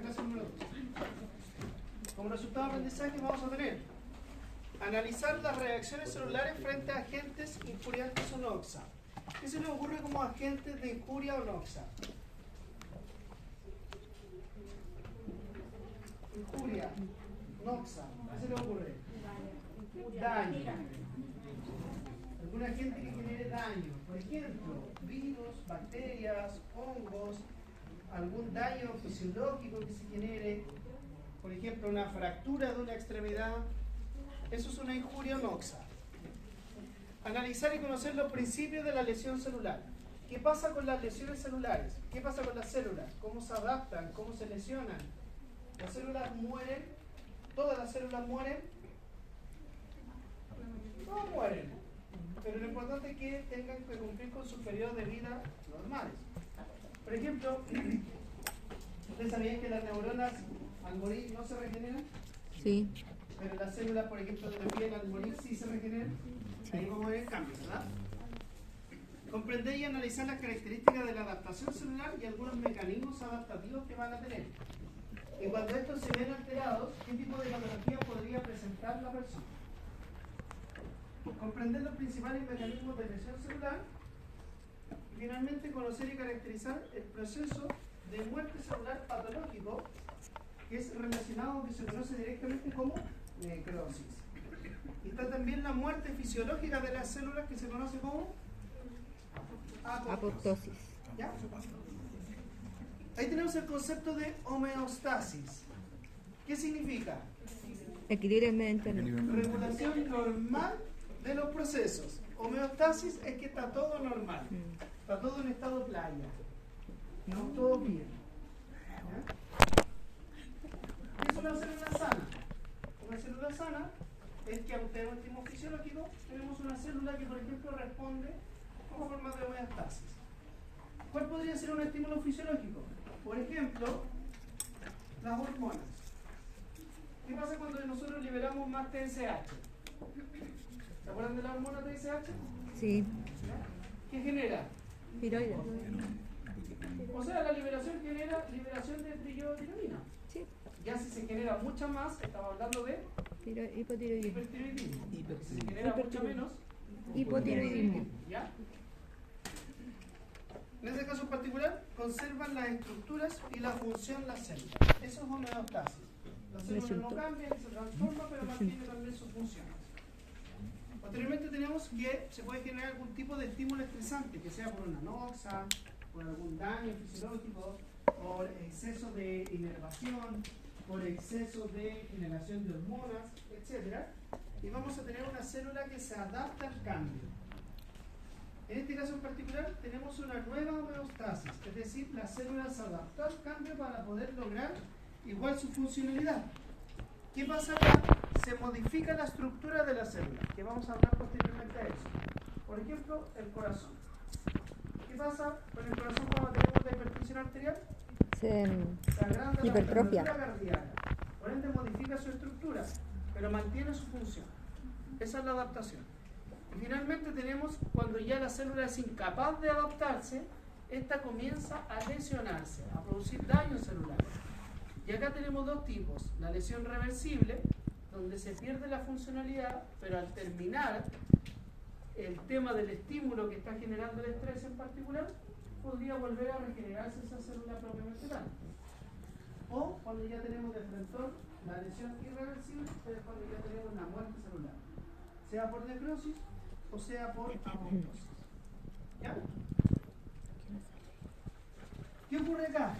clase número 2. Como resultado de aprendizaje vamos a tener analizar las reacciones celulares frente a agentes injuriantes o noxa. ¿Qué se le ocurre como agentes de injuria o noxa? Injuria, noxa, ¿qué se le ocurre? Daño. Algún agente que genere daño, por ejemplo, virus, bacterias, hongos, algún daño fisiológico que se genere, por ejemplo, una fractura de una extremidad, eso es una injuria o noxa. Analizar y conocer los principios de la lesión celular. ¿Qué pasa con las lesiones celulares? ¿Qué pasa con las células? ¿Cómo se adaptan? ¿Cómo se lesionan? ¿Las células mueren? ¿Todas las células mueren? No mueren. Pero lo importante es que tengan que cumplir con sus periodos de vida normales. Por ejemplo, ¿ustedes sabían que las neuronas al morir no se regeneran? Sí. Pero las células, por ejemplo, de la piel al morir sí se regeneran. Ahí vamos a ver el cambio, ¿verdad? Comprender y analizar las características de la adaptación celular y algunos mecanismos adaptativos que van a tener. Y cuando estos se ven alterados, ¿qué tipo de patología podría presentar la persona? Comprender los principales mecanismos de lesión celular y finalmente conocer y caracterizar el proceso de muerte celular patológico que es relacionado, que se conoce directamente como necrosis. Y está también la muerte fisiológica de las células que se conoce como Apoptosis. ¿Ya? Ahí tenemos el concepto de homeostasis. ¿Qué significa? Equilibrio interno. Regulación normal de los procesos. Homeostasis es que está todo normal. Está todo en estado playa. No todo bien. ¿Ya? ¿Qué es una célula sana? Una célula sana es que ante un estímulo fisiológico tenemos una célula que, por ejemplo, responde como forma de homeostasis. ¿Cuál podría ser un estímulo fisiológico? Por ejemplo, las hormonas. ¿Qué pasa cuando nosotros liberamos más TSH? ¿Se acuerdan de la hormona TSH? Sí. ¿Qué genera? Tiroides. O sea, la liberación genera liberación de triiotironina. Sí. Ya si se genera mucha más, estamos hablando de Hipotiroidismo. hipertiroidismo. Si se genera mucha menos, Hipotiroidismo. ¿ya? En este caso en particular, conservan las estructuras y la función las células. Eso es homeostasis. Las células no cambian, se transforman, pero mantienen también sus funciones. Posteriormente tenemos que se puede generar algún tipo de estímulo estresante, que sea por una noxa, por algún daño fisiológico, por exceso de inervación, por exceso de generación de hormonas, etc. Y vamos a tener una célula que se adapta al cambio. En este caso en particular tenemos una nueva homeostasis, es decir, la célula se adaptó al cambio para poder lograr igual su funcionalidad. ¿Qué pasa acá? Se modifica la estructura de la célula, que vamos a hablar posteriormente a eso. Por ejemplo, el corazón. ¿Qué pasa con el corazón cuando tenemos la hipertensión arterial? Se agranda hipertrofia. la cardíaca. Por ende modifica su estructura, pero mantiene su función. Esa es la adaptación. Y finalmente tenemos cuando ya la célula es incapaz de adaptarse, esta comienza a lesionarse, a producir daño celular. Y acá tenemos dos tipos, la lesión reversible, donde se pierde la funcionalidad, pero al terminar el tema del estímulo que está generando el estrés en particular, podría volver a regenerarse esa célula propiamente tal. O cuando ya tenemos de frente la lesión irreversible, es cuando ya tenemos una muerte celular, sea por necrosis o sea por apoptosis. ¿Ya? ¿Qué ocurre acá?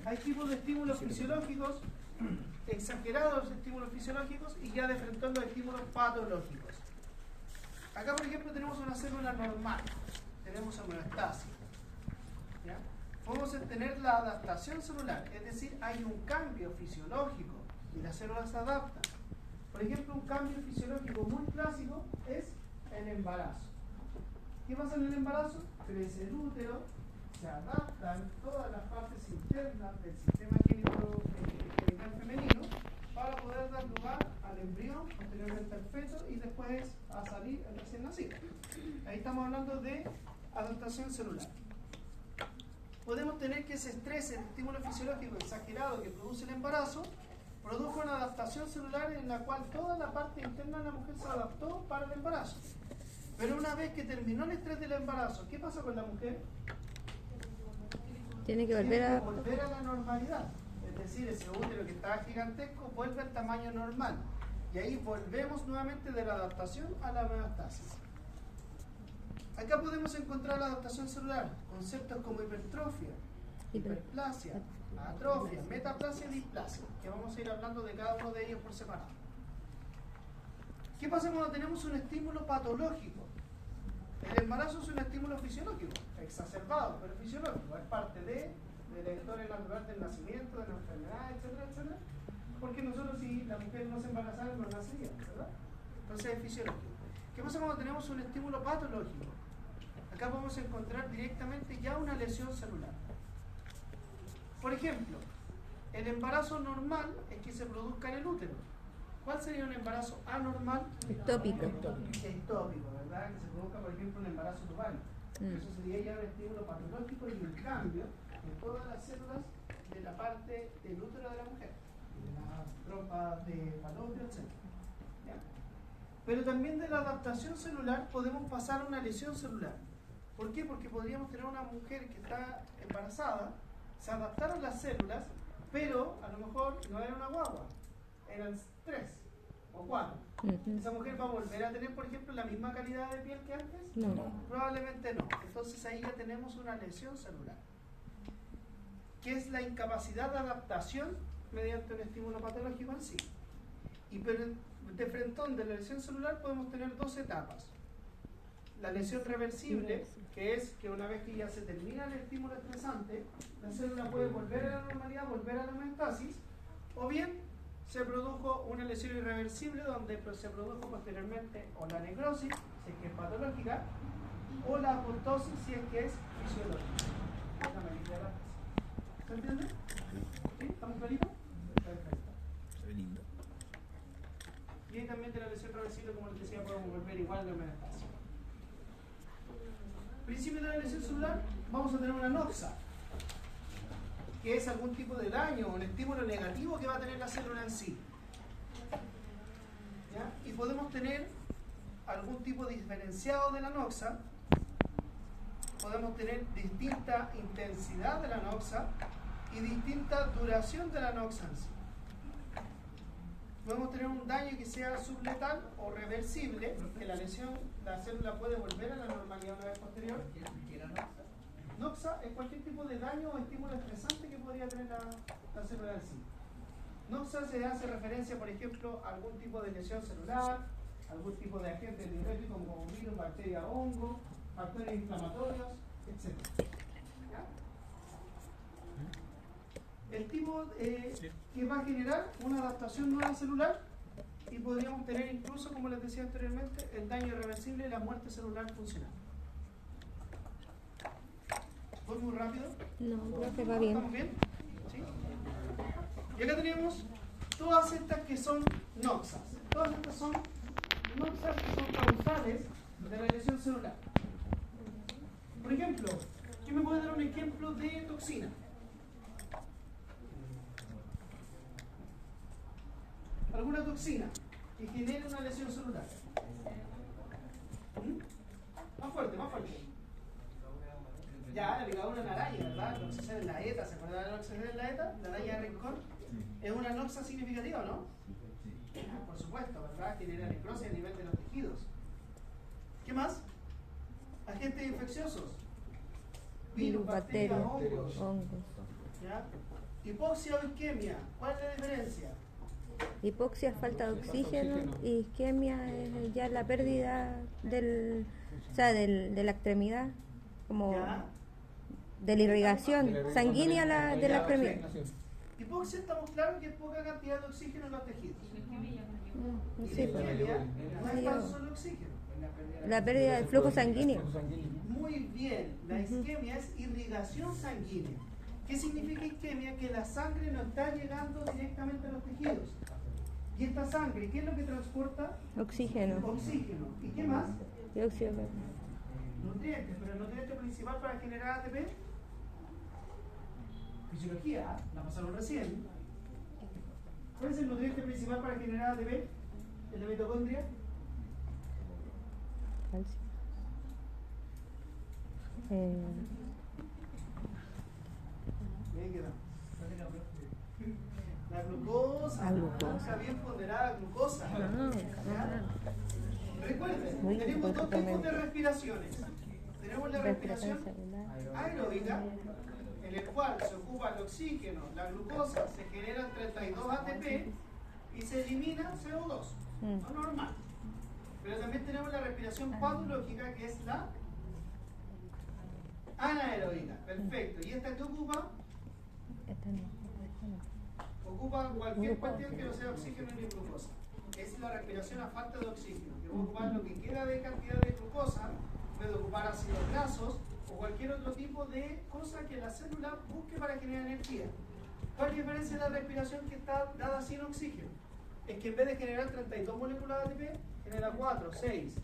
Hay tipos de estímulos fisiológicos, exagerados estímulos fisiológicos y ya de frente los estímulos patológicos. Acá, por ejemplo, tenemos una célula normal, tenemos homeostasis. ¿Ya? Podemos tener la adaptación celular, es decir, hay un cambio fisiológico y las células se adaptan. Por ejemplo, un cambio fisiológico muy clásico es el embarazo. ¿Qué pasa en el embarazo? Crece el útero, se adaptan todas las partes internas del sistema genital femenino para poder dar lugar al embrión, posteriormente al feto y después a salir el recién nacido. Ahí estamos hablando de adaptación celular. podemos tener que ese estrés, el estímulo fisiológico exagerado que produce el embarazo, produjo una adaptación celular en la cual toda la parte interna de la mujer se adaptó para el embarazo. Pero una vez que terminó el estrés del embarazo, ¿qué pasa con la mujer? Tiene que Tiene volver que a... volver a la normalidad. Es decir, ese útero que estaba gigantesco vuelve al tamaño normal. Y ahí volvemos nuevamente de la adaptación a la meiostasis. Acá podemos encontrar la adaptación celular, conceptos como hipertrofia, hiperplasia, atrofia, metaplasia y displasia, que vamos a ir hablando de cada uno de ellos por separado. ¿Qué pasa cuando tenemos un estímulo patológico? El embarazo es un estímulo fisiológico, exacerbado, pero fisiológico, es parte de la historia natural del nacimiento, de la enfermedad, etcétera, etcétera. Porque nosotros, si la mujer no se embarazara, no nacería, ¿verdad? Entonces es fisiológico. ¿Qué pasa cuando tenemos un estímulo patológico? Acá podemos encontrar directamente ya una lesión celular. Por ejemplo, el embarazo normal es que se produzca en el útero. ¿Cuál sería un embarazo anormal? Ectópico. Ectópico, ¿verdad? Que se produzca, por ejemplo, un embarazo tubal. Eso sería ya un estímulo patológico y un cambio en todas las células de la parte del útero de la mujer, de las trompas de falopio, etc. ¿Ya? Pero también de la adaptación celular podemos pasar a una lesión celular. ¿Por qué? Porque podríamos tener una mujer que está embarazada, se adaptaron las células, pero a lo mejor no era una guagua, eran 3 o 4. ¿Esa mujer va a volver a tener, por ejemplo, la misma calidad de piel que antes? No. Probablemente no. Entonces ahí ya tenemos una lesión celular, que es la incapacidad de adaptación mediante un estímulo patológico en sí. Y de frentón de la lesión celular podemos tener 2 etapas. La lesión reversible, que es que una vez que ya se termina el estímulo estresante, la célula puede volver a la normalidad, volver a la homeostasis, o bien se produjo una lesión irreversible donde se produjo posteriormente o la necrosis, si es que es patológica, o la apoptosis, si es que es fisiológica. ¿Se entiende? ¿Sí? ¿Estamos claritos? Perfecto. Qué lindo. Y ahí también de la lesión reversible, como les decía, podemos volver igual a la homeostasis. Principio de la lesión celular, vamos a tener una noxa, que es algún tipo de daño o un estímulo negativo que va a tener la célula en sí. ¿Ya? Y podemos tener algún tipo diferenciado de la noxa, podemos tener distinta intensidad de la noxa y distinta duración de la noxa en sí. Podemos tener un daño que sea subletal o reversible, que la lesión, la célula puede volver a la normalidad una vez posterior. Noxa es cualquier tipo de daño o estímulo estresante que podría tener la célula en sí. Noxa se hace referencia, por ejemplo, a algún tipo de lesión celular, algún tipo de agente antibiótico como virus, bacteria, hongo, factores inflamatorios, etc. ¿Ya? El tipo que va a generar una adaptación nueva celular, y podríamos tener incluso, como les decía anteriormente, el daño irreversible y la muerte celular funcional. ¿Voy muy rápido? No, profe, va bien. ¿Estamos bien? ¿Sí? Y acá tenemos todas estas que son noxas. Todas estas son noxas que son causales de la lesión celular. Por ejemplo, ¿quién me puede dar un ejemplo de toxina? ¿Alguna toxina que genere una lesión celular? Más fuerte, más fuerte. Ya, la picadura de una araña, ¿verdad? Lo que sucede en la ETA, ¿se acuerdan de lo que sucede en la ETA? La araña de rincón. ¿Es una noxa significativa o no? Por supuesto, ¿verdad? Genera necrosis a nivel de los tejidos. ¿Qué más? Agentes infecciosos. Virus, bacterias, hongos. ¿Ya? Hipoxia o isquemia. ¿Cuál es la diferencia? Hipoxia es falta de oxígeno y isquemia es ya la pérdida de la extremidad, como ¿Ya? de la irrigación sanguínea de la extremidad. Hipoxia, estamos claros que es poca cantidad de oxígeno en los tejidos. Y Sí, la pues. isquemia no es tan solo oxígeno. La pérdida del flujo sanguíneo. Muy bien, la isquemia es irrigación sanguínea. ¿Qué significa isquemia? Que la sangre no está llegando directamente a los tejidos. Y esta sangre, ¿qué es lo que transporta? Oxígeno. Oxígeno. ¿Y qué más? Dióxido de carbono. Nutrientes, pero el nutriente principal para generar ATP, fisiología, la pasaron recién. ¿Cuál es el nutriente principal para generar ATP en la mitocondria? Calcio. Bien quedado. La glucosa. La glucosa. Está bien ponderada glucosa. ¿Ya? Recuerden, Muy tenemos dos importante. tipos de respiraciones. Tenemos la respiración celular. aeróbica, en el cual se ocupa el oxígeno, la glucosa, se generan 32 ATP y se elimina CO2, lo normal. Pero también tenemos la respiración patológica, que es la anaeróbica. Perfecto. ¿Y esta qué ocupa? Esta no. Ocupa cualquier cuestión que no sea oxígeno ni glucosa. Es la respiración a falta de oxígeno, que va a ocupar lo que queda de cantidad de glucosa, puede ocupar ácidos grasos o cualquier otro tipo de cosa que la célula busque para generar energía. ¿Cuál es la diferencia de la respiración que está dada sin oxígeno? Es que en vez de generar 32 moléculas de ATP, genera 4, 6.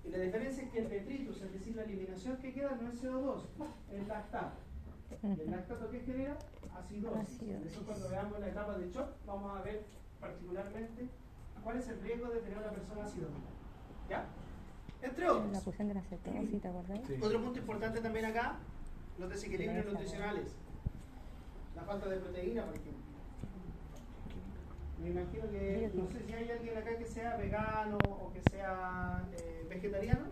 Y la diferencia es que el detritus, es decir, la eliminación que queda no es CO2, es lactato. ¿Y el lactato que genera? Acidosis. Por eso cuando veamos la etapa de shock, vamos a ver particularmente cuál es el riesgo de tener una persona acidótica. ¿Ya? Entre La otros. cuestión de la cetosis, ¿te acordás? Sí. Otro punto importante también acá, los desequilibrios nutricionales. La falta de proteína, por ejemplo. Me imagino que, no sé si hay alguien acá que sea vegano o que sea vegetariano.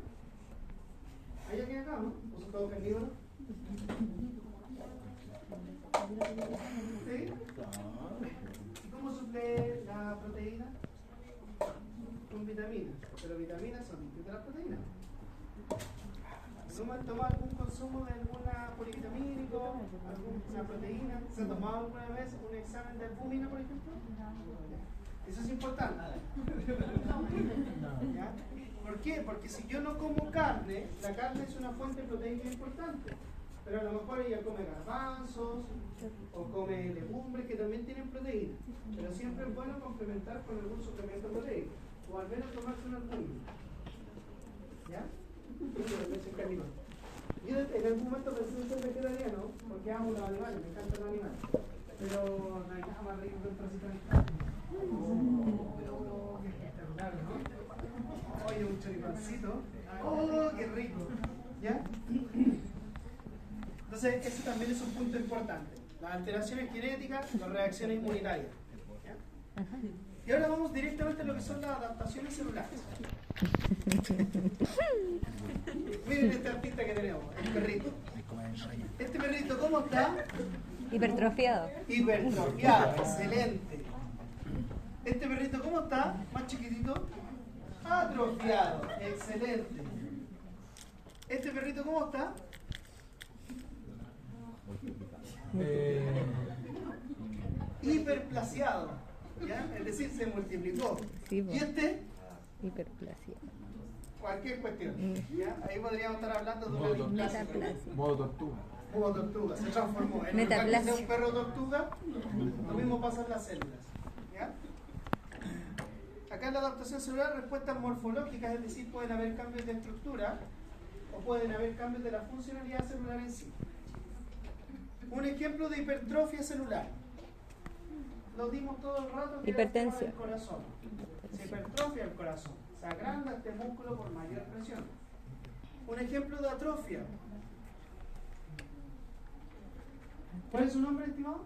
¿Hay alguien acá, no? ¿O son todos carnívoros? ¿Sí? ¿Y cómo suple la proteína? Con vitaminas. Pero vitaminas son distintas a las proteínas. ¿Toma algún consumo de alguna polivitamínico, alguna proteína? ¿Se ha tomado alguna vez un examen de albúmina, por ejemplo? Eso es importante. ¿Ya? ¿Por qué? Porque si yo no como carne, la carne es una fuente proteica importante. Pero a lo mejor ella come garbanzos o come legumbres que también tienen proteína. Pero siempre es bueno complementar con algún suplemento proteico. O al menos tomarse una albúmina. ¿Ya? Yo en algún momento pensé en ser vegetariano porque amo los animales, me encantan los animales. Pero no hay nada más rico que un trocito de carne. Qué espectacular, ¿no? Oye, un choripancito. ¡Oh, qué rico! ¿Ya? Entonces, ese también es un punto importante. Las alteraciones genéticas, las reacciones inmunitarias. ¿Ya? Y ahora vamos directamente a lo que son las adaptaciones celulares. Miren este artista que tenemos, el perrito. Este perrito, ¿cómo está? Hipertrofiado. Hipertrofiado, excelente. Este perrito, ¿cómo está? Más chiquitito. Atrofiado, excelente. Este perrito, ¿cómo está? Hiperplaciado, ¿ya? Es decir, se multiplicó. Sí, ¿Y este? Hiperplasia. Cualquier cuestión. ¿Ya? Ahí podríamos estar hablando de una displasia. Metaplasia. Modo tortuga. Como tortuga, se transformó. En lugar de Metaplasia. ser un perro tortuga, lo mismo pasa en las células. ¿Ya? Acá en la adaptación celular, respuestas morfológicas, es decir, pueden haber cambios de estructura o pueden haber cambios de la funcionalidad celular en sí. Un ejemplo de hipertrofia celular. Lo dimos todo el rato que era el tema del Hipertensión. corazón. Se hipertrofia el corazón. Se agranda este músculo por mayor presión. Un ejemplo de atrofia. ¿Cuál es su nombre, estimado?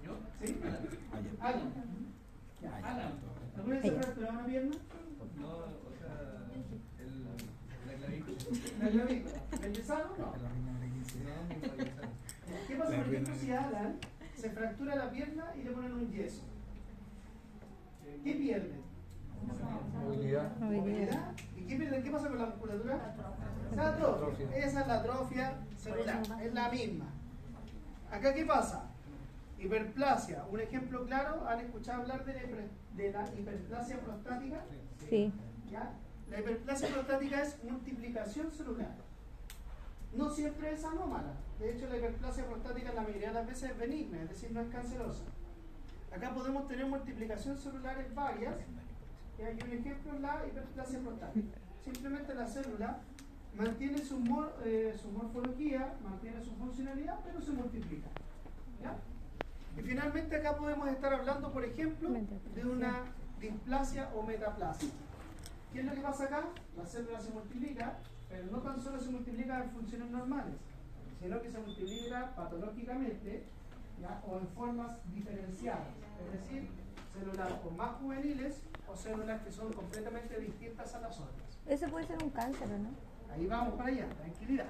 ¿Yo? ¿Sí? Alan. Ya, Alan. ¿Alguna vez se fracturó una pierna? No, o sea, la clavícula. ¿La clavícula? ¿El yesano? No. No, mi fallecida. ¿Qué pasa, por ejemplo, si a Alan se fractura la pierna y le ponen un yeso? ¿Qué pierde? Movilidad. ¿Movilidad? ¿Y qué pierde? ¿Qué pasa con la musculatura? Se atrofia. Esa es la atrofia celular, es la misma. ¿Acá qué pasa? Hiperplasia. Un ejemplo claro, ¿han escuchado hablar de la hiperplasia prostática? Sí. ¿Ya? La hiperplasia prostática es multiplicación celular. No siempre es anómala. De hecho, la hiperplasia prostática la mayoría de las veces es benigna, es decir, no es cancerosa. Acá podemos tener multiplicación celulares varias. Y hay un ejemplo en la hiperplasia prostática. Simplemente la célula mantiene su morfología, mantiene su funcionalidad, pero se multiplica. ¿Ya? Y finalmente acá podemos estar hablando, por ejemplo, de una displasia o metaplasia. ¿Qué es lo que pasa acá? La célula se multiplica, pero no tan solo se multiplica en funciones normales, sino que se multiplica patológicamente, ¿ya? O en formas diferenciadas, es decir, células o más juveniles o células que son completamente distintas a las otras. Eso puede ser un cáncer, ¿o no? Ahí vamos para allá, tranquilidad.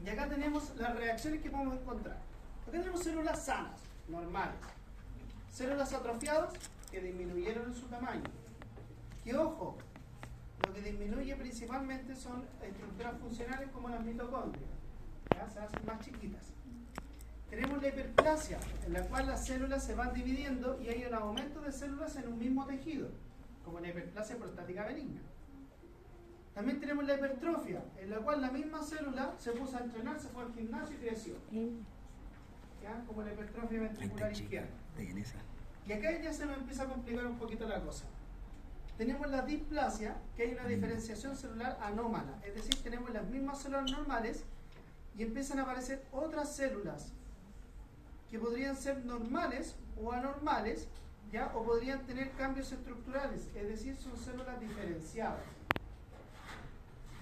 Y acá tenemos las reacciones que podemos encontrar. Acá tenemos células sanas, normales. Células atrofiadas que disminuyeron en su tamaño. Que ojo, lo que disminuye principalmente son estructuras funcionales como las mitocondrias. ¿Ya? Se hacen más chiquitas. Tenemos la hiperplasia, en la cual las células se van dividiendo y hay un aumento de células en un mismo tejido, como la hiperplasia prostática benigna. También tenemos la hipertrofia, en la cual la misma célula se puso a entrenar, se fue al gimnasio y creció. ¿Ya? Como la hipertrofia ventricular izquierda. Y acá ya se nos empieza a complicar un poquito la cosa. Tenemos la displasia, que hay una diferenciación celular anómala, es decir, tenemos las mismas células normales y empiezan a aparecer otras células que podrían ser normales o anormales, ¿ya? O podrían tener cambios estructurales, es decir, son células diferenciadas.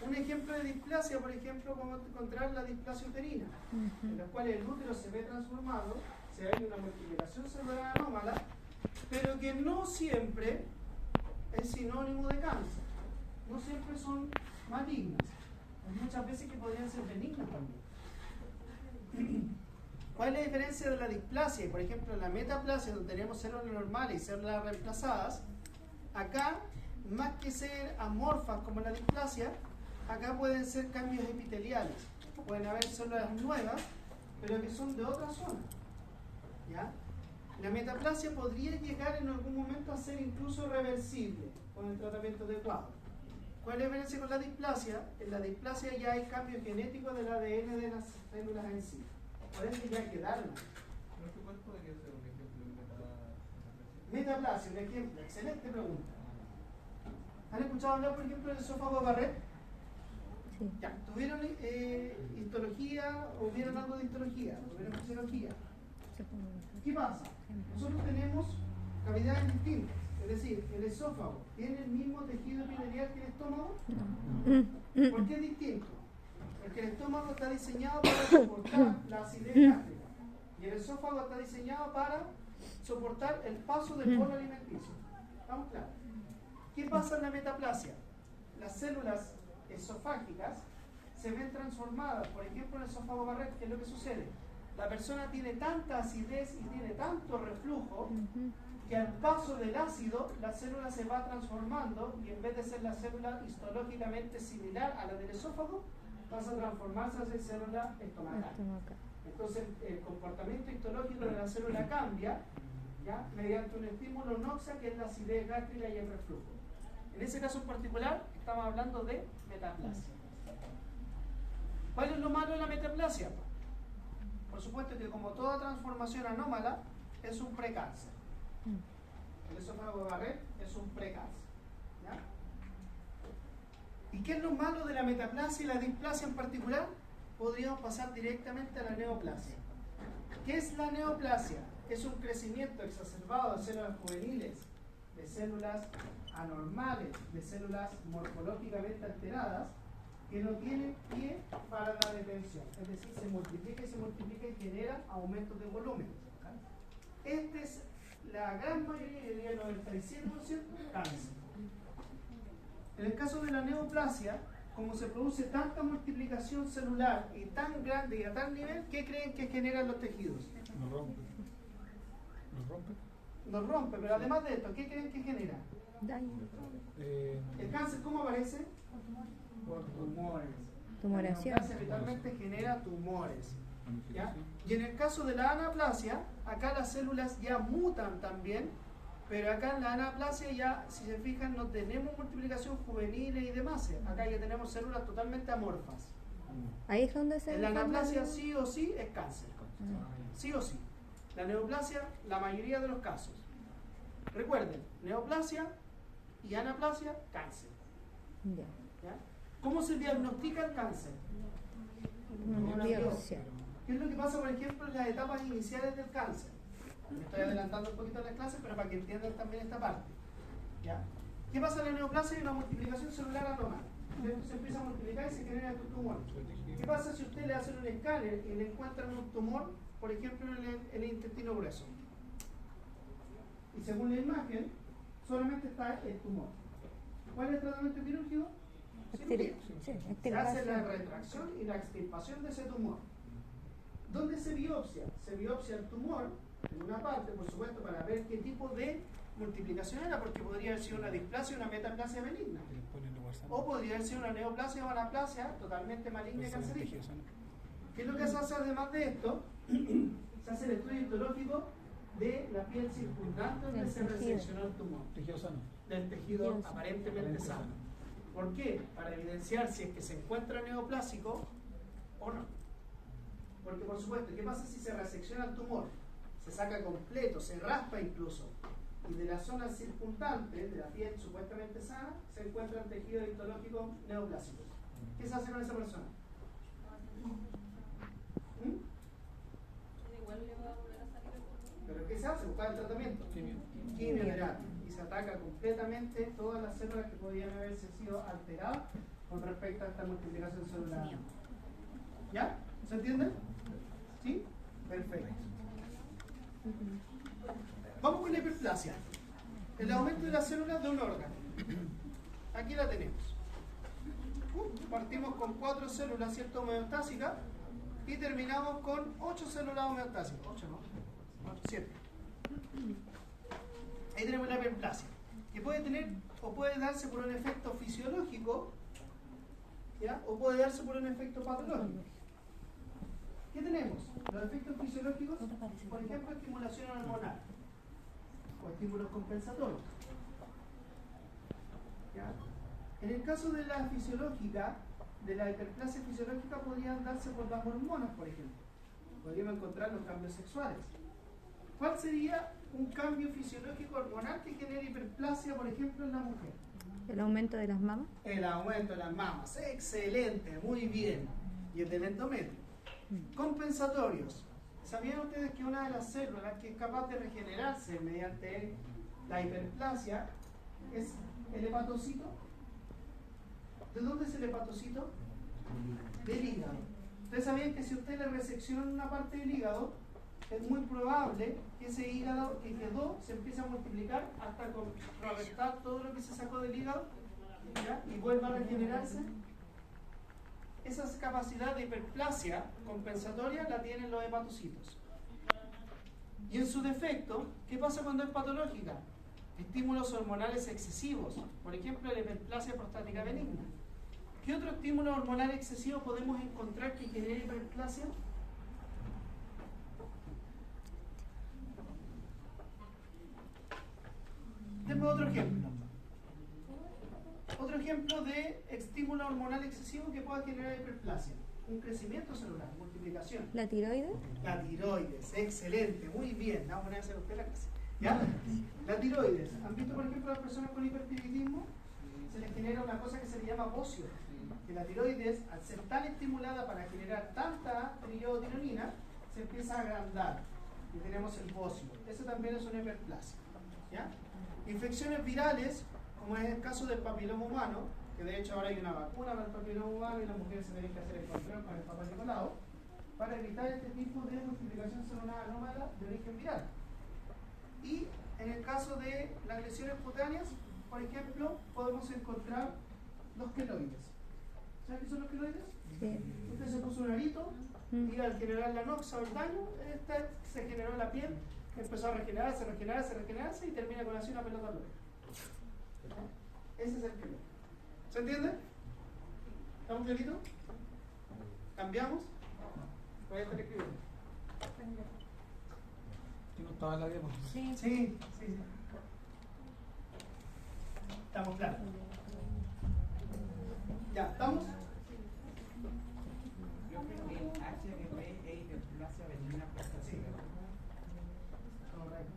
Un ejemplo de displasia, por ejemplo, podemos encontrar la displasia uterina, en la cual el útero se ve transformado, se ve una multiplicación celular anómala, pero que no siempre es sinónimo de cáncer, no siempre son malignas, hay muchas veces que podrían ser benignas también. ¿Cuál es la diferencia de la displasia? Por ejemplo, en la metaplasia, donde tenemos células normales y células reemplazadas, acá, más que ser amorfas como la displasia, acá pueden ser cambios epiteliales. Pueden haber células nuevas, pero que son de otra zona. ¿Ya? La metaplasia podría llegar en algún momento a ser incluso reversible con el tratamiento adecuado. ¿Cuál es la diferencia con la displasia? En la displasia ya hay cambios genéticos del ADN de las células en sí. Por eso ya hay que darla. ¿Nuestro cuerpo podría ser un ejemplo de Metaplasia, un ejemplo. Excelente pregunta. ¿Han escuchado hablar, por ejemplo, del esófago Barrett? Sí. Ya, ¿tuvieron histología o vieron algo de histología? ¿Tuvieron fisiología? ¿Qué pasa? Nosotros tenemos cavidades distintas. Es decir, el esófago tiene el mismo tejido epitelial que el estómago. ¿Por qué es distinto? Porque el estómago está diseñado para soportar la acidez gástrica y el esófago está diseñado para soportar el paso del bolo alimenticio. ¿Estamos claros? ¿Qué pasa en la metaplasia? Las células esofágicas se ven transformadas. Por ejemplo, en el esófago Barrett, ¿qué es lo que sucede? La persona tiene tanta acidez y tiene tanto reflujo que al paso del ácido la célula se va transformando y en vez de ser la célula histológicamente similar a la del esófago, pasa a transformarse en célula estomacal. Entonces el comportamiento histológico de la célula cambia, ¿ya? Mediante un estímulo noxa que es la acidez gástrica y el reflujo. En ese caso en particular estamos hablando de metaplasia. ¿Cuál es lo malo de la metaplasia? Por supuesto que como toda transformación anómala es un precáncer. El esófago de Barrett es un precáncer. ¿Ya? ¿Y qué es lo malo de la metaplasia y la displasia en particular? Podríamos pasar directamente a la neoplasia. ¿Qué es la neoplasia? Es un crecimiento exacerbado de células juveniles, de células anormales, de células morfológicamente alteradas, que no tienen pie para la detención. Es decir, se multiplica y genera aumentos de volumen. Esta es la gran mayoría, yo diría el 97%, cáncer. En el caso de la neoplasia, como se produce tanta multiplicación celular y tan grande y a tal nivel, ¿qué creen que generan los tejidos? Nos rompe. Nos rompe. Nos rompe, pero además de esto, ¿qué creen que genera? Daño. ¿El cáncer cómo aparece? Por tumores. Tumoración. La neoplasia habitualmente genera tumores. ¿Ya? Y en el caso de la anaplasia, acá las células ya mutan también, pero acá en la anaplasia ya, si se fijan, no tenemos multiplicación juvenil y demás. Acá ya tenemos células totalmente amorfas. Ahí es donde se En la anaplasia forma- sí o sí es cáncer. Sí o sí. La neoplasia, la mayoría de los casos. Recuerden, neoplasia y anaplasia, cáncer. Ya. ¿Ya? ¿Cómo se diagnostica el cáncer? Una biopsia. ¿Qué es lo que pasa, por ejemplo, en las etapas iniciales del cáncer? Me estoy adelantando un poquito en las clases, pero para que entiendan también esta parte. ¿Ya? ¿Qué pasa en la neoplasia? Hay una multiplicación celular anormal. Entonces se empieza a multiplicar y se genera tu tumor. ¿Qué pasa si usted le hace un escáner y le encuentran un tumor, por ejemplo, en el intestino grueso? Y según la imagen, solamente está el tumor. ¿Cuál es el tratamiento quirúrgico? Cirugía. Se hace la retracción y la extirpación de ese tumor. ¿Dónde se biopsia? Se biopsia el tumor en una parte, por supuesto, para ver qué tipo de multiplicación era, porque podría haber sido una displasia o una metaplasia benigna. O podría haber sido una neoplasia o anaplasia totalmente maligna y cancerígena. ¿Qué es lo que se hace además de esto? Se hace el estudio histológico de la piel circundante donde se reseccionó el tumor. Tejido sano. Del tejido aparentemente sano. ¿Por qué? Para evidenciar si es que se encuentra neoplásico o no. Porque por supuesto, ¿qué pasa si se resecciona el tumor? Se saca completo, se raspa incluso. Y de la zona circundante, de la piel supuestamente sana, se encuentran tejidos histológicos neoplásicos. ¿Qué se hace con esa persona? ¿Pero qué se hace? Buscar el tratamiento. Quimioterapia. Y se ataca completamente todas las células que podían haberse sido alteradas con respecto a esta multiplicación celular. ¿Ya? ¿Se entiende? ¿Sí? Perfecto. Vamos con la hiperplasia. El aumento de las células de un órgano. Aquí la tenemos. Partimos con 4 células, ¿cierto?, homeostásicas y terminamos con 8 células homeostásicas. 8 no, 7. Ahí tenemos la hiperplasia, que puede tener o puede darse por un efecto fisiológico, ¿ya?, o puede darse por un efecto patológico. ¿Qué tenemos? Los efectos fisiológicos, por ejemplo, estimulación hormonal o estímulos compensatorios. ¿Ya? En el caso de la fisiológica, de la hiperplasia fisiológica, podrían darse por las hormonas, por ejemplo. Podríamos encontrar los cambios sexuales. ¿Cuál sería un cambio fisiológico hormonal que genera hiperplasia, por ejemplo, en la mujer? ¿El aumento de las mamas? El aumento de las mamas. Excelente, muy bien. Y el del endometrio. Compensatorios. ¿Sabían ustedes que una de las células que es capaz de regenerarse mediante la hiperplasia es el hepatocito? ¿De dónde es el hepatocito? Del hígado. ¿Ustedes sabían que si usted le resecciona una parte del hígado, es muy probable que ese hígado que quedó se empiece a multiplicar hasta contrarrestar todo lo que se sacó del hígado, ¿ya?, y vuelva a regenerarse? Esa capacidad de hiperplasia compensatoria la tienen los hepatocitos. Y en su defecto, ¿qué pasa cuando es patológica? Estímulos hormonales excesivos, por ejemplo, la hiperplasia prostática benigna. ¿Qué otro estímulo hormonal excesivo podemos encontrar que genere hiperplasia? Denme otro ejemplo. Otro ejemplo de estímulo hormonal excesivo que pueda generar hiperplasia. Un crecimiento celular, multiplicación. ¿La tiroides? La tiroides, excelente, muy bien. Vamos a poner a hacer usted la clase. ¿Ya? La tiroides. ¿Han visto, por ejemplo, a las personas con hipertiroidismo? Se les genera una cosa que se le llama bocio. Que la tiroides, al ser tan estimulada para generar tanta triiotironina, se empieza a agrandar. Y tenemos el bocio. Eso también es una hiperplasia. ¿Ya? Infecciones virales, como es el caso del papiloma humano, que de hecho ahora hay una vacuna para el papiloma humano y las mujeres se tienen que hacer el control con el Papa Nicolau, para evitar este tipo de multiplicación celular anómala de origen viral. Y en el caso de las lesiones cutáneas, por ejemplo, podemos encontrar los queloides. ¿Saben qué son los queloides? Sí. Usted se puso un arito y al generar la noxa o el daño, se generó en la piel, empezó a regenerarse y termina con así una pelota blanca. Ese es el queloide. ¿Se entiende? ¿Estamos claritos? ¿Cambiamos? Voy a estar escribiendo. ¿Que no estaba en la diapositiva? Sí. Estamos claros. Ya, ¿estamos? Yo creo que HPV es hiperplasia benigna prostática. Correcto.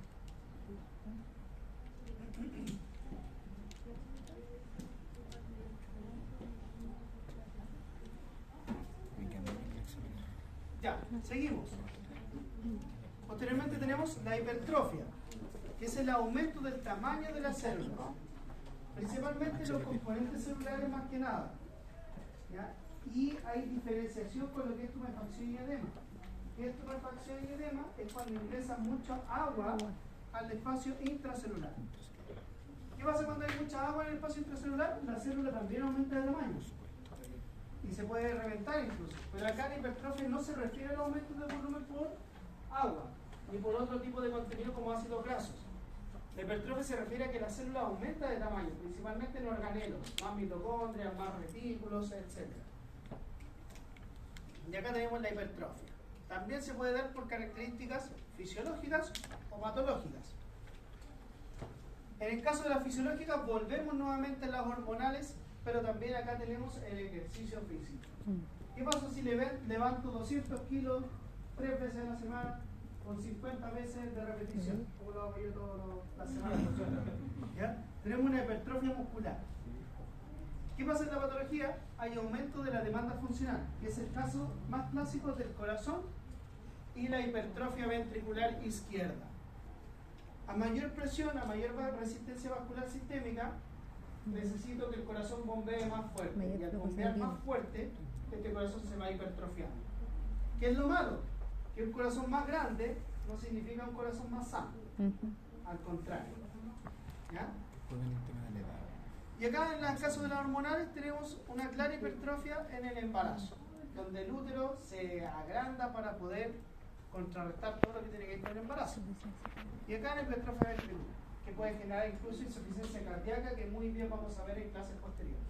Seguimos. Posteriormente tenemos la hipertrofia, que es el aumento del tamaño de las células, principalmente los componentes celulares más que nada, ¿ya? Y hay diferenciación con lo que es tumefacción y edema. ¿Qué es tumefacción y edema? Es cuando ingresa mucha agua al espacio intracelular. ¿Qué pasa cuando hay mucha agua en el espacio intracelular? La célula también aumenta de tamaño y se puede reventar incluso. Pero acá la hipertrofia no se refiere al aumento de volumen por agua ni por otro tipo de contenido como ácidos grasos. La hipertrofia se refiere a que la célula aumenta de tamaño, principalmente en organelos, más mitocondrias, más retículos, etc. Y acá tenemos la hipertrofia. También se puede dar por características fisiológicas o patológicas. En el caso de las fisiológicas volvemos nuevamente a las hormonales, pero también acá tenemos el ejercicio físico. ¿Qué pasa si levanto 200 kilos 3 veces a la semana con 50 veces de repetición? Como lo hago yo todas las semanas. ¿Ya? Tenemos una hipertrofia muscular. ¿Qué pasa en la patología? Hay aumento de la demanda funcional, que es el caso más clásico del corazón y la hipertrofia ventricular izquierda. A mayor presión, a mayor resistencia vascular sistémica, necesito que el corazón bombee más fuerte. Y al bombear más fuerte, este corazón se va hipertrofiando. ¿Qué es lo malo? Que un corazón más grande no significa un corazón más sano. Al contrario. ¿Ya? Y acá en el caso de las hormonales tenemos una clara hipertrofia en el embarazo, donde el útero se agranda para poder contrarrestar todo lo que tiene que ver con el embarazo. Y acá en la hipertrofia ventricular, que puede generar incluso insuficiencia cardíaca, que muy bien vamos a ver en clases posteriores.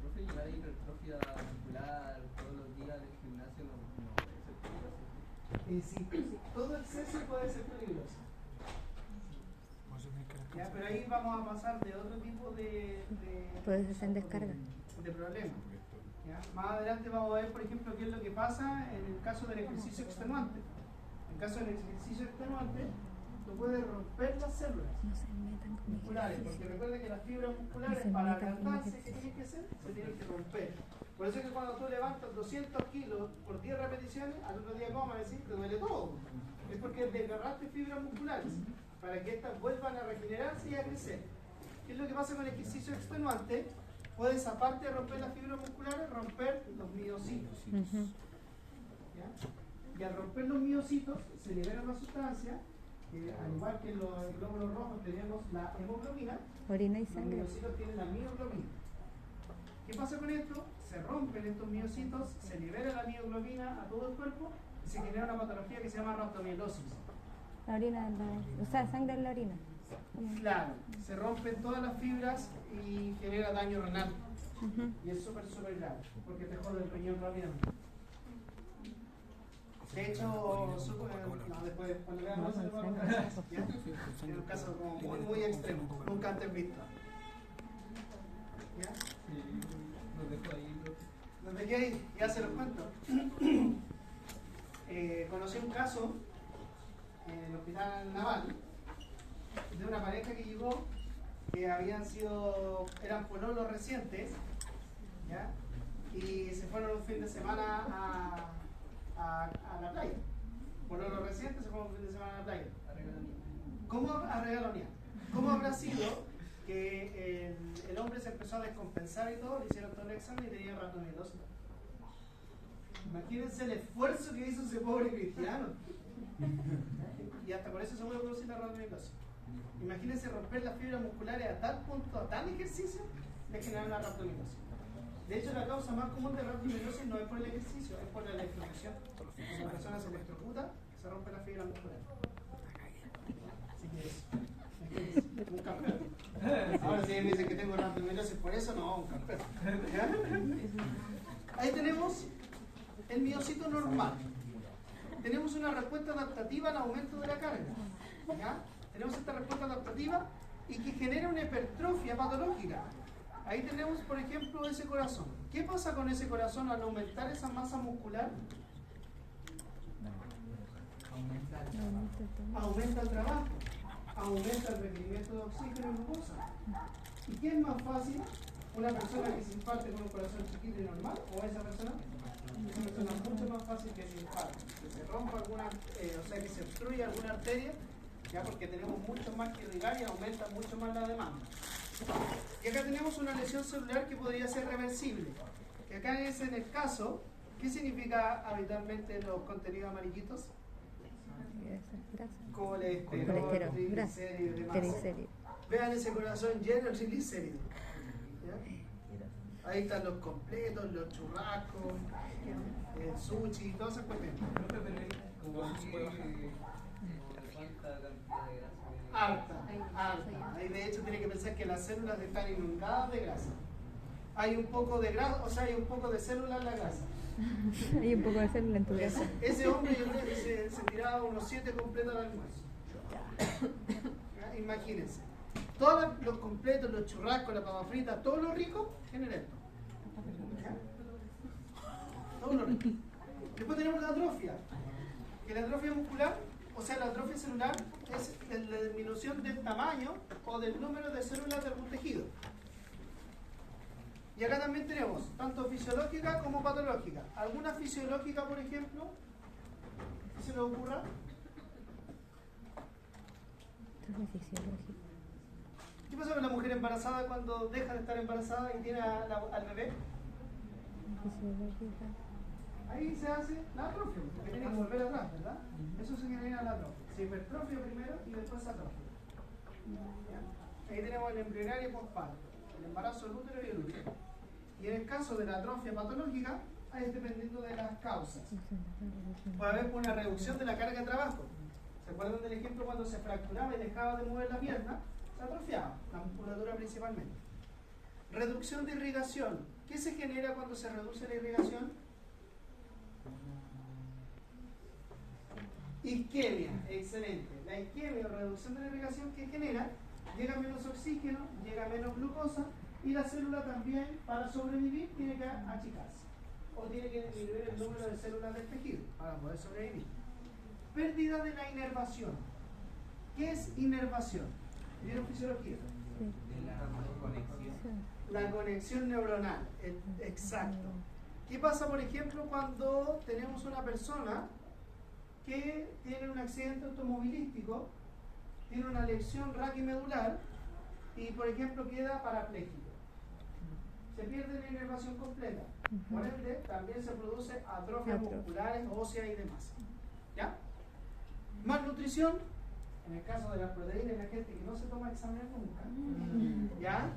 Profe, llevar hipertrofia muscular todos los días del gimnasio no puede ser peligroso. Sí, todo exceso puede ser peligroso. Ya, pero ahí vamos a pasar de otro tipo de descarga de problemas. ¿Ya? Más adelante vamos a ver, por ejemplo, qué es lo que pasa en el caso del ejercicio extenuante. En el caso del ejercicio extenuante, tú puedes romper las células musculares, porque recuerda que las fibras musculares, para agrandarse, ¿qué tienen que hacer? Se tienen que romper. Por eso es que cuando tú levantas 200 kilos por 10 repeticiones, al otro día, ¿cómo decir? Te duele todo. Es porque desgarraste fibras musculares para que estas vuelvan a regenerarse y a crecer. ¿Qué es lo que pasa con el ejercicio extenuante? Puedes, aparte de romper las fibras musculares, romper los miocitos. ¿Ya? Y al romper los miocitos, se libera una sustancia que, al igual que en los glóbulos rojos tenemos la hemoglobina, orina y los sangre. miocitos tienen la mioglobina. ¿Qué pasa con esto? Se rompen estos miocitos, se libera la mioglobina a todo el cuerpo y se genera una patología que se llama rhabdomyolysis. La orina, o sea, sangre en la orina. Claro, se rompen todas las fibras y genera daño renal. Y es súper grave, porque te jode el riñón rápidamente. De hecho, no, después, cuando veamos eso, vamos a contar, ¿ya? Es un caso como muy extremo, nunca antes visto. ¿Ya? Sí, nos dejó ahí. Nos dejé ahí, ya se los cuento. Conocí un caso en el hospital naval de una pareja que llegó, que eran pololos recientes, ¿ya? Y se fueron un fin de semana a la playa. Pololos recientes se fueron un fin de semana a la playa. ¿Cómo a regalonear? ¿Cómo habrá sido que el hombre se empezó a descompensar y todo, le hicieron todo el examen y tenía rhabdomyolysis? Imagínense el esfuerzo que hizo ese pobre cristiano. Y hasta por eso seguro produce la rhabdomyolysis. Imagínense romper las fibras musculares a tal punto, a tal ejercicio, de generar una rhabdomyolysis. De hecho, la causa más común de rhabdomyolysis no es por el ejercicio, es por la electrocución. Cuando la persona se electrocuta, se rompe la fibra muscular. Así que es un campeón. Ahora si me dicen que tengo rhabdomyolysis por eso, no, un campeón. ¿Ya? Ahí tenemos el miocito normal. Tenemos una respuesta adaptativa al aumento de la carga. ¿Ya? Tenemos esta respuesta adaptativa y que genera una hipertrofia patológica. Ahí tenemos, por ejemplo, ese corazón. ¿Qué pasa con ese corazón al aumentar esa masa muscular? Aumenta el trabajo, aumenta el requerimiento de oxígeno y glucosa. ¿Y qué es más fácil? ¿Una persona que se infarta con un corazón chiquito y normal o esa persona? Eso no es mucho más fácil que el infarto. Que se rompa alguna, o sea, que se obstruya alguna arteria, ya porque tenemos mucho más que irrigar y aumenta mucho más la demanda. Y acá tenemos una lesión celular que podría ser reversible. Y acá es en el caso, ¿qué significa habitualmente los contenidos amarillitos? Colesterol, triglicéridos y demás. Vean ese corazón lleno de triglicéridos. ¿Ya? Ahí están los completos, los churrascos, el sushi, todas esas cuestiones. Alta. Ahí de hecho tiene que pensar que las células están inundadas de grasa. Hay un poco de grasa, o sea, hay un poco de célula en la grasa. Hay un poco de célula en tu grasa. Ese hombre yo creo que se tiraba unos 7 completos al almuerzo. ¿Ya? Imagínense. Todos los completos, los churrascos, la papa frita, todo lo rico genera esto. ¿Ya? Todo lo rico. Después tenemos la atrofia. Que la atrofia muscular, o sea, la atrofia celular, es la disminución del tamaño o del número de células de algún tejido. Y acá también tenemos tanto fisiológica como patológica. ¿Alguna fisiológica, por ejemplo? ¿Qué se les ocurra? ¿Qué pasa con la mujer embarazada cuando deja de estar embarazada y tiene al bebé? Ahí se hace la atrofia, porque tiene que volver atrás, ¿verdad? Eso se genera la atrofia. Se hipertrofia primero y después atrofia. ¿Ya? Ahí tenemos el embrionario postparto, el embarazo del útero y el útero. Y en el caso de la atrofia patológica, ahí es dependiendo de las causas. Puede haber una reducción de la carga de trabajo. ¿Se acuerdan del ejemplo cuando se fracturaba y dejaba de mover la pierna? Se atrofiaba, la musculatura principalmente. Reducción de irrigación. ¿Qué se genera cuando se reduce la irrigación? Isquemia, excelente. La isquemia o reducción de la irrigación que genera, llega menos oxígeno, llega menos glucosa y la célula también, para sobrevivir, tiene que achicarse o tiene que disminuir el número de células del tejido para poder sobrevivir. Pérdida de la inervación. ¿Qué es inervación? ¿Vieron fisiología? La conexión neuronal, exacto. ¿Qué pasa, por ejemplo, cuando tenemos una persona que tiene un accidente automovilístico, tiene una lesión raquimedular y, por ejemplo, queda parapléjico? Se pierde la inervación completa. Por ende, también se produce atrofias musculares, óseas y demás. ¿Ya? Malnutrición, en el caso de las proteínas en la gente que no se toma examen nunca. ¿Ya?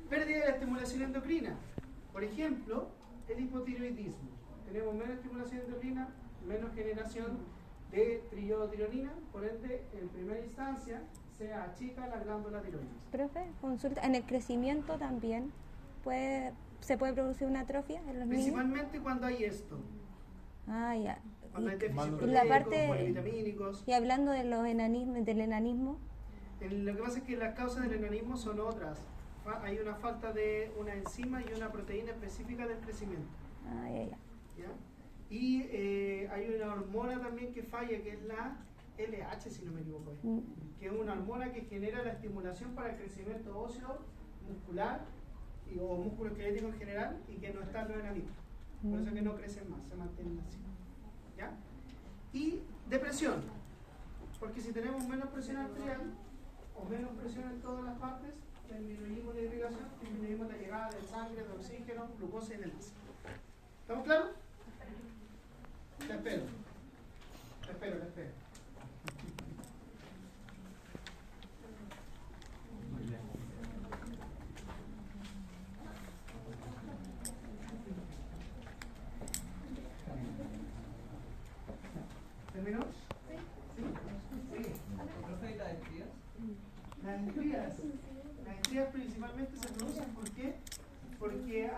Pérdida de la estimulación endocrina. Por ejemplo, el hipotiroidismo. Tenemos menos estimulación endocrina, menos generación de triodotironina, por ende, en primera instancia, se achica la glándula tiroides. Profe, consulta, ¿en el crecimiento también se puede producir una atrofia en los niños? Principalmente cuando hay esto. Ah, ya. Cuando hay déficit y la proteico, parte, polivitamínicos. y hablando de los del enanismo. Lo que pasa es que las causas del enanismo son otras. Hay una falta de una enzima y una proteína específica del crecimiento. Ah, ya. ¿Ya? Y hay una hormona también que falla, que es la LH, si no me equivoco, que es una hormona que genera la estimulación para el crecimiento óseo, muscular o músculo esquelético en general, y que no está en los enanismos. Por eso es que no crecen más, se mantienen así. ¿Ya? Y depresión, porque si tenemos menos presión arterial o menos presión en todas las partes, disminuimos la irrigación, disminuimos la llegada de sangre, de oxígeno, glucosa y demás. ¿Estamos claros? Te espero. ¿Terminó? Sí. ¿Profe, y las estrías? Las estrías principalmente se producen ¿por qué? Porque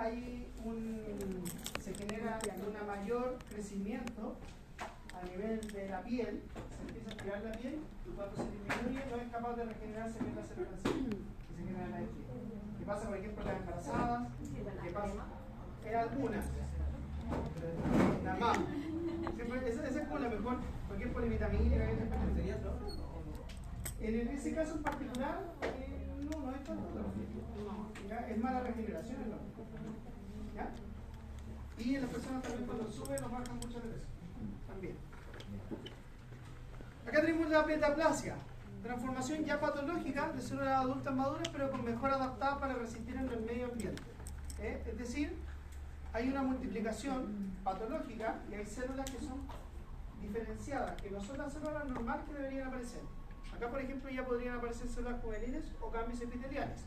se genera un mayor crecimiento a nivel de la piel, se empieza a estirar la piel y cuando se disminuye no es capaz de regenerarse bien la célula que se genera la estría. ¿Qué pasa, por ejemplo, en las embarazadas? ¿Qué pasa? En algunas. La mamá. Esa es como la mejor, porque es polivitamínica. ¿Sería atrofia o no? En ese caso en particular, no es tanto atrofia. Es mala regeneración, ¿no? ¿Ya? Y en las personas también cuando suben nos bajan mucho de peso. También. Acá tenemos la metaplasia, transformación ya patológica de células adultas maduras, pero con mejor adaptada para resistir en el medio ambiente. Es decir, hay una multiplicación patológica y hay células que son diferenciadas, que no son las células normales que deberían aparecer. Acá, por ejemplo, ya podrían aparecer células juveniles o cambios epiteliales.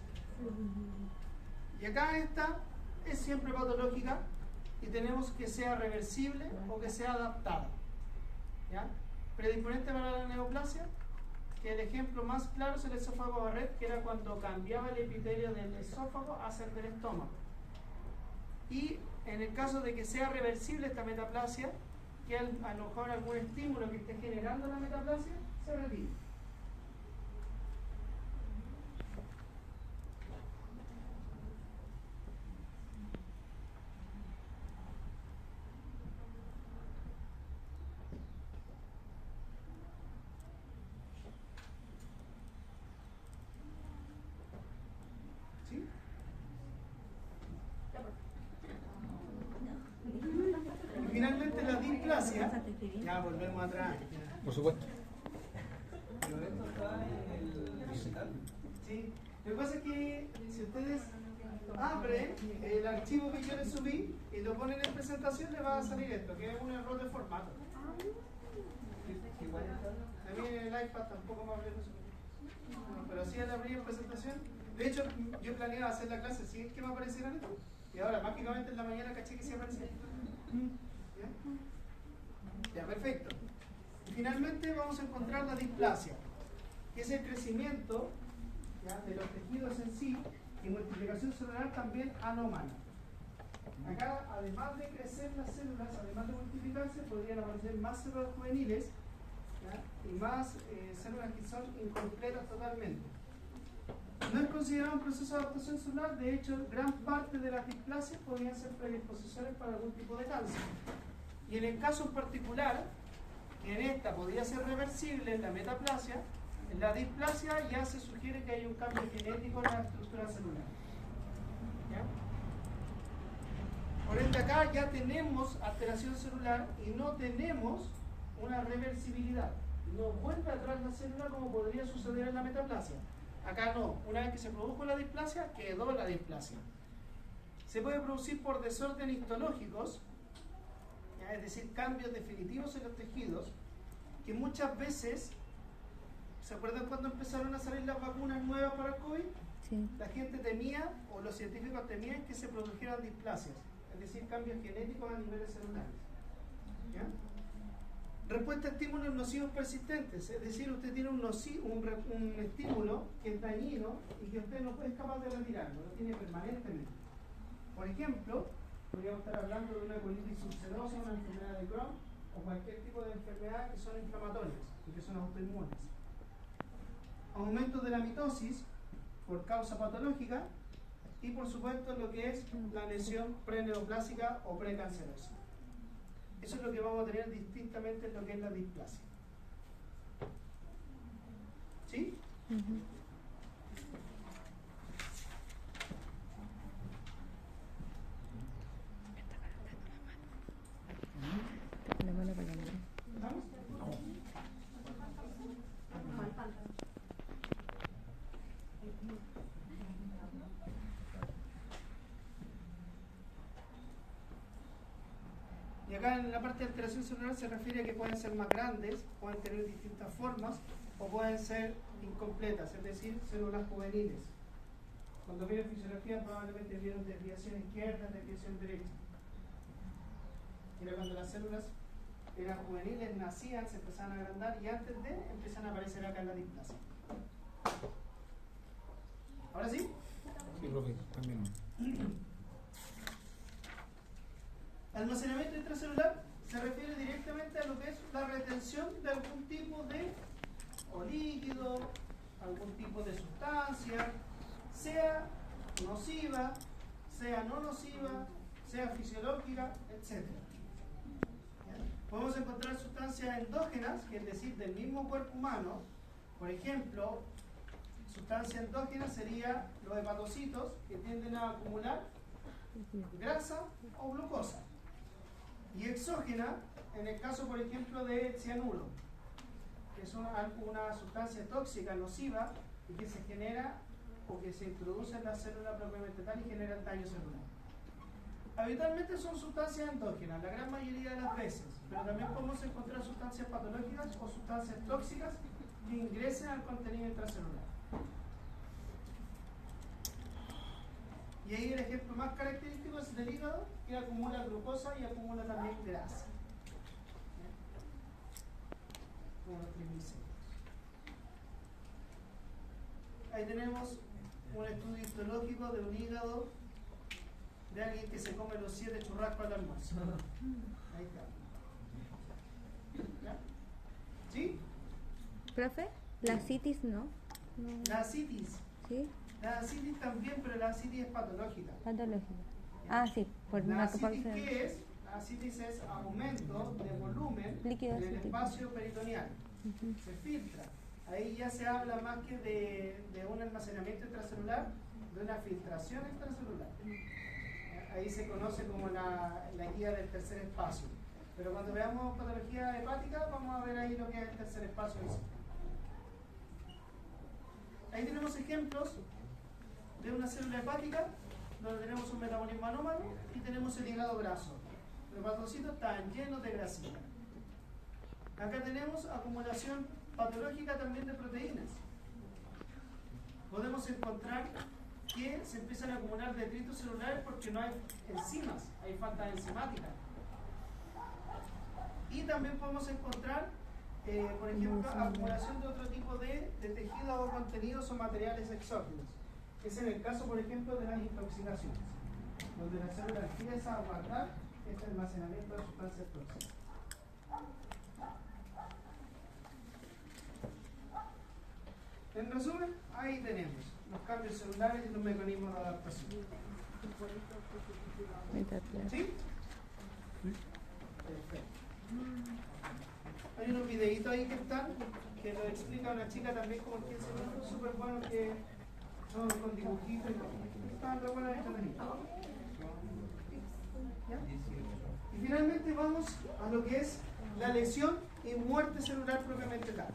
Y acá esta es siempre patológica y tenemos que sea reversible o que sea adaptada. ¿Ya? Predisponente para la neoplasia, que el ejemplo más claro es el esófago Barrett, que era cuando cambiaba el epitelio del esófago hacia el del estómago. Y en el caso de que sea reversible esta metaplasia, que a lo mejor algún estímulo que esté generando la metaplasia se retire. ¿Sí? Y finalmente la displasia, ya volvemos atrás. Por supuesto. Pero esto está en el digital. Sí, lo que pasa es que si ustedes abren el archivo que yo les subí y lo ponen en presentación, les va a salir esto, que es un error de formato. Igual está. A mí en el iPad tampoco me abre eso. No, pero sí al abrir en presentación. De hecho, yo planeaba hacer la clase sin que me aparecieran esto. Y ahora, mágicamente en la mañana caché que sí aparecía. ¿Ya? Ya, perfecto. Y finalmente vamos a encontrar la displasia, que es el crecimiento, ¿ya?, de los tejidos en sí y multiplicación celular también anómala. Acá, además de crecer las células, además de multiplicarse, podrían aparecer más células juveniles, ¿ya?, y más células que son incompletas totalmente. No es considerado un proceso de adaptación celular, de hecho, gran parte de las displasias podrían ser predisposiciones para algún tipo de cáncer. Y en el caso en particular, que en esta podría ser reversible, en la metaplasia, en la displasia ya se sugiere que hay un cambio genético en la estructura celular. ¿Ya? Por ende, acá ya tenemos alteración celular y no tenemos una reversibilidad. No vuelve atrás la célula como podría suceder en la metaplasia. Acá no, una vez que se produjo la displasia, quedó la displasia. Se puede producir por desórdenes histológicos, ¿ya?, es decir, cambios definitivos en los tejidos, que muchas veces, ¿se acuerdan cuando empezaron a salir las vacunas nuevas para el COVID? Sí. La gente temía, o los científicos temían, que se produjeran displasias, es decir, cambios genéticos a niveles celulares. ¿Ya? Respuesta a estímulos nocivos persistentes, es decir, usted tiene un estímulo que es dañino y que usted no es capaz de retirarlo, lo tiene permanentemente. Por ejemplo, podríamos estar hablando de una colitis ulcerosa, una enfermedad de Crohn o cualquier tipo de enfermedad que son inflamatorias y que son autoinmunes. Aumento de la mitosis por causa patológica y por supuesto lo que es la lesión preneoplásica o precancerosa. Eso es lo que vamos a tener distintamente en lo que es la displasia. ¿Sí? La mano para la mano. ¿Vamos? Y acá en la parte de alteración celular se refiere a que pueden ser más grandes, pueden tener distintas formas o pueden ser incompletas, es decir, células juveniles. Cuando vieron fisiología probablemente vieron desviación izquierda, desviación derecha. Era cuando las células eran juveniles, nacían, se empezaban a agrandar y antes de empiezan a aparecer acá en la displasia. ¿Ahora sí? Sí, profe, también. Almacenamiento intracelular se refiere directamente a lo que es la retención de algún tipo de o líquido, algún tipo de sustancia, sea nociva, sea no nociva, sea fisiológica, etc. Podemos encontrar sustancias endógenas, que es decir, del mismo cuerpo humano. Por ejemplo, sustancia endógena sería los hepatocitos, que tienden a acumular grasa o glucosa. Y exógena, en el caso, por ejemplo, del cianuro, que es una sustancia tóxica, nociva, y que se genera o que se introduce en la célula propiamente tal y genera daño celular. Habitualmente son sustancias endógenas, la gran mayoría de las veces, pero también podemos encontrar sustancias patológicas o sustancias tóxicas que ingresen al contenido intracelular. Y ahí el ejemplo más característico es del hígado, que acumula glucosa y acumula también grasa. Como los triglicéridos. Ahí tenemos un estudio histológico de un hígado de alguien que se come los 7 churrascos al almuerzo. Ahí está. ¿Ya? ¿Sí? Profe, la citis no. La asitis. ¿Sí? La asitis también, pero la asitis es patológica. Patológica. Ah, sí, por La una asitis, ¿qué es? La asitis es aumento de volumen Líquido en el acítico. espacio peritoneal. Se filtra. Ahí ya se habla más que de un almacenamiento intracelular, de una filtración intracelular. Ahí se conoce como la guía del tercer espacio. Pero cuando veamos patología hepática, vamos a ver ahí lo que es el tercer espacio. Ahí tenemos ejemplos de una célula hepática, donde tenemos un metabolismo anómalo y tenemos el hígado graso. Los hepatocitos están llenos de grasita. Acá tenemos acumulación patológica también de proteínas. Podemos encontrar que se empiezan a acumular detritos celulares porque no hay enzimas, hay falta enzimática. Y también podemos encontrar, por ejemplo, acumulación de otro tipo de tejidos o contenidos o materiales exógenos. Es en el caso, por ejemplo, de las intoxicaciones, donde la célula empieza a guardar este almacenamiento de sustancias tóxicas. En resumen, ahí tenemos los cambios celulares y los mecanismos de adaptación. ¿Sí? Perfecto. Hay unos videitos ahí que están, que lo explica una chica también como en 15 minutos, súper buenos, que son con dibujitos y están re buenos entretenidos. ¿Ya? Y finalmente vamos a lo que es la lesión y muerte celular propiamente tal.